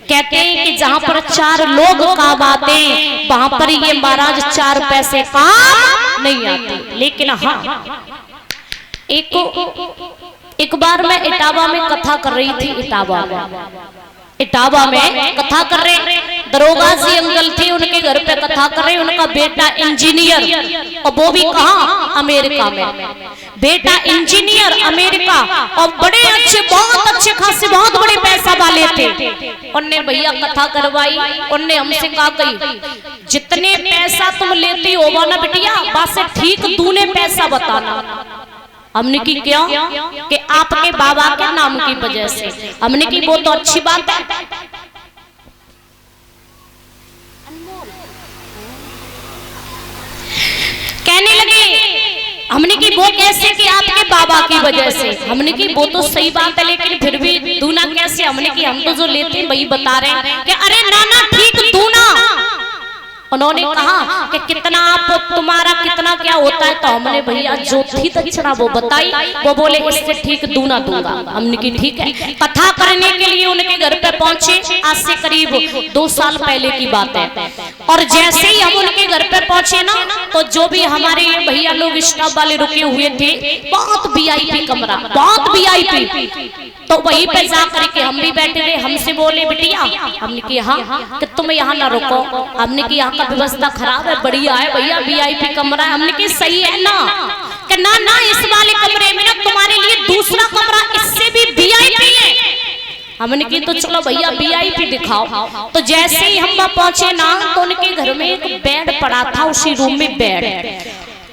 कहते हैं कि जहां पर 4 लोग काम आते वहां पर ये महाराज 4 पैसे काम नहीं आते। लेकिन हाँ, एक बार मैं इटावा में कथा कर रही थी। इटावा में कथा कर रहे दरोगा जी अंकल थे, उनके घर पे कथा कर रहे। उनका बेटा इंजीनियर, और वो भी कहाँ, अमेरिका में। बेटा इंजीनियर अमेरिका, और बड़े अच्छे, बहुत अच्छे खासे, बहुत बड़े पैसा वाले थे। उनने भैया कथा करवाई। उनने हमसे कहा कही, जितने पैसा तुम लेती हो ना बिटिया, बस ठीक दूने पैसा बताना। हमने की क्या कि आपके बाबा के नाम की वजह से। हमने की वो तो अच्छी बात है। कहने लगे, हमने की वो कैसे कि आपके बाबा की वजह से। हमने की वो तो सही बात है, लेकिन फिर भी दूना कैसे। हमने की हम तो जो लेते हैं वही बता रहे हैं कि अरे नाना ठीक दूना। उन्होंने कहा कि कितना आप, तुम्हारा कितना क्या होता है। तो हमने भैया जो थी दक्षिणा वो बताई। वो बोले इससे ठीक दूना दूंगा। हमने की ठीक है। कथा करने के लिए उनके घर पे पहुंचे। आज से करीब 2 साल पहले की बात है। और जैसे ही हम उनके घर पे पहुंचे ना, तो जो भी हमारे भैया लोग स्टाफ वाले रुके हुए थे, बहुत VIP कमरा, बहुत VIP। तो वहीं पे जा करके हम भी बैठे रहे। हमसे बोले बिटिया, हमने की हाँ कि तुम यहाँ ना रुको। हमने की यहाँ का व्यवस्था खराब है, बढ़िया है भैया, VIP कमरा है। हमने की सही है ना कि ना इस वाले कमरे में ना तुम्हारे लिए दूसरा कमरा इससे भी VIP है। हमने की तो चलो भैया VIP दिखाओ। तो जैसे ही हम वहां पहुंचे ना, तो उनके घर में एक बेड पड़ा था, उसी रूम में बेड।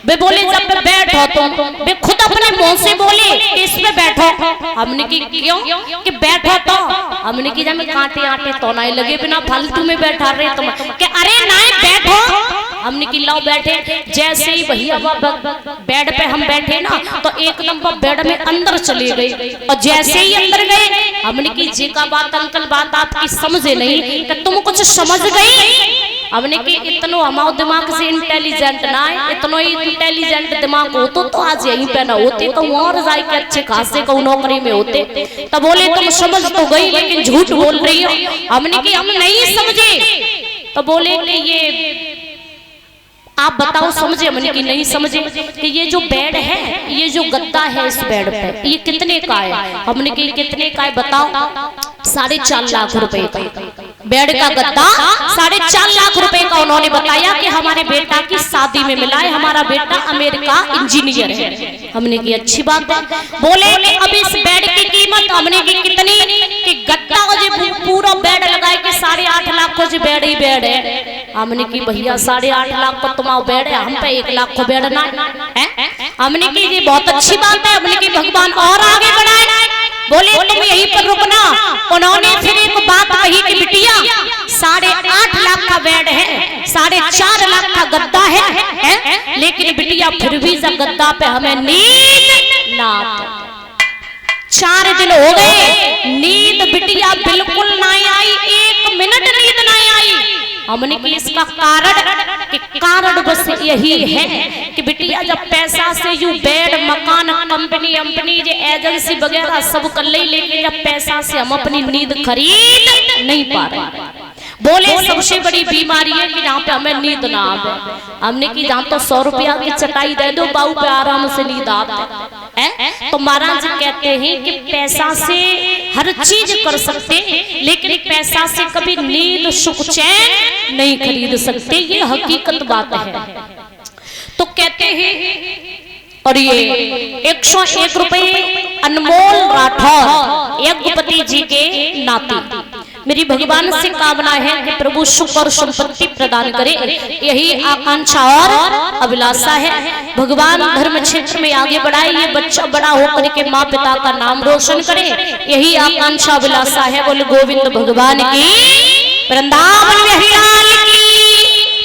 वे बोले जब पे बैठो तुम, वे खुद अपने मुंह से बोले इस पे बैठो। हमने की क्यों कि बैठो तो। हमने की जब कांटे आटे तो नहीं लगे, बिना फालतू में बैठा रहे तुम कि अरे नहीं बैठो। हमने की लाओ बैठे। जैसे ही भैया बेड पे हम बैठे ना, तो एकदम वो बेड में अंदर चले गए। और जैसे ही अंदर गए, हमने की जी का बात अंकल बात आपकी समझे नहीं कि तुम कुछ समझ गई। हमने की इतनो हमारे दिमाग से इंटेलिजेंट ना है, इतनो ही इंटेलिजेंट दिमाग हो तो आज यहीं पे ना होते, तो और जाए के अच्छे खासे को नौकरी में होते। तो बोले तुम समझ तो गई, लेकिन झूठ बोल रही हो। हमने की हम नहीं समझे। तो बोले कि ये आप बताओ समझे। हमने की नहीं समझे कि ये जो बेड है, ये जो गद्दा है इस बेड पे, ये कितने का है। हमने की कितने का है बताओ। 4.5 लाख रुपए का बेड का गद्दा, 4.5 लाख रुपए का। उन्होंने बताया कि हमारे बेटा की शादी में मिला है, हमारा बेटा अमेरिका इंजीनियर है। हमने की अच्छी बात है। बोले अब इस बेड की कीमत, हमने की कितनी कि गद्दा जो पूरा बेड लगाए के 8.5 लाख को जो बेड ही बेड है। हमने की भैया 8.5 लाख को तुम्हारा बेड है, हम पे 1 लाख को बेड ना है। हमने की ये बहुत अच्छी बात है। हमने की भगवान और आगे बढ़ाए। बोले तुम यहीं पर रुकना। उन्होंने फिर एक बात कही कि बिटिया 8.5 लाख का बेड है, 4.5 लाख का गद्दा है, लेकिन बिटिया फिर भी जब गद्दा पे हमें नींद ना। 4 दिन हो गए, नींद बिटिया बिल्कुल ना आई, 1 मिनट नींद ना आई। हमने की इसका कारण बस यही है कि बिटिया जब पैसा से यू बेड मकान कंपनी जो एजेंसी वगैरह सब कर ली, लेकिन जब पैसा से हम अपनी नींद खरीद नहीं पा रहे। बोले सबसे बड़ी बीमारी है कि जहाँ पे हमें नींद ना आवे। हमने की जहाँ तो 100 रुपया की चटाई दे दो, बाऊ पे आराम से नींद आते है। तो महाराज कहते हैं कि पैसा से हर चीज कर सकते, लेकिन पैसा से कभी नींद सुख चैन नहीं खरीद सकते। ये हकीकत बात है। तो कहते हैं, और ये 101 रुपए अनमोल राठौर यज्ञपति जी के नाते मेरी भगवान से कामना है कि प्रभु सुख और संपत्ति प्रदान करे। यही आकांक्षा और अभिलाषा है। भगवान धर्म क्षेत्र में आगे बढ़ाए, ये बच्चा बड़ा होकर के माँ पिता का नाम रोशन करे। यही आकांक्षा अभिलाषा है। बोले गोविंद भगवान की, वृंदावन बिहारी लाल की।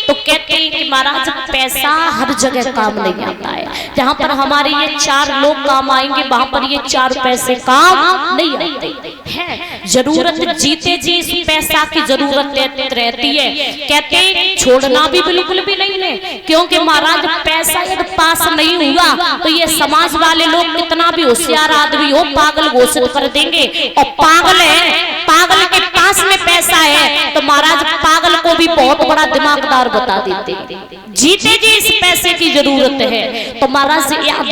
तो कहते हैं कि महाराज पैसा हर जगह काम नहीं आता है। जहाँ पर हमारे ये 4 लोग काम आएंगे, वहां पर ये 4 पैसे काम नहीं आते हैं। जरूरत जीते जी इस पैसा की जरूरत रहती है। कहते हैं छोड़ना भी बिल्कुल भी नहीं है, क्योंकि महाराज पैसा यदि पास नहीं हुआ तो ये समाज वाले लोग कितना भी होशियार आदमी हो, पागल घोषित कर देंगे। और पागल है, पागल के पास में बड़ा दिमागदार बता देते, जीते जी इस पैसे की जरूरत है। तो महाराज याद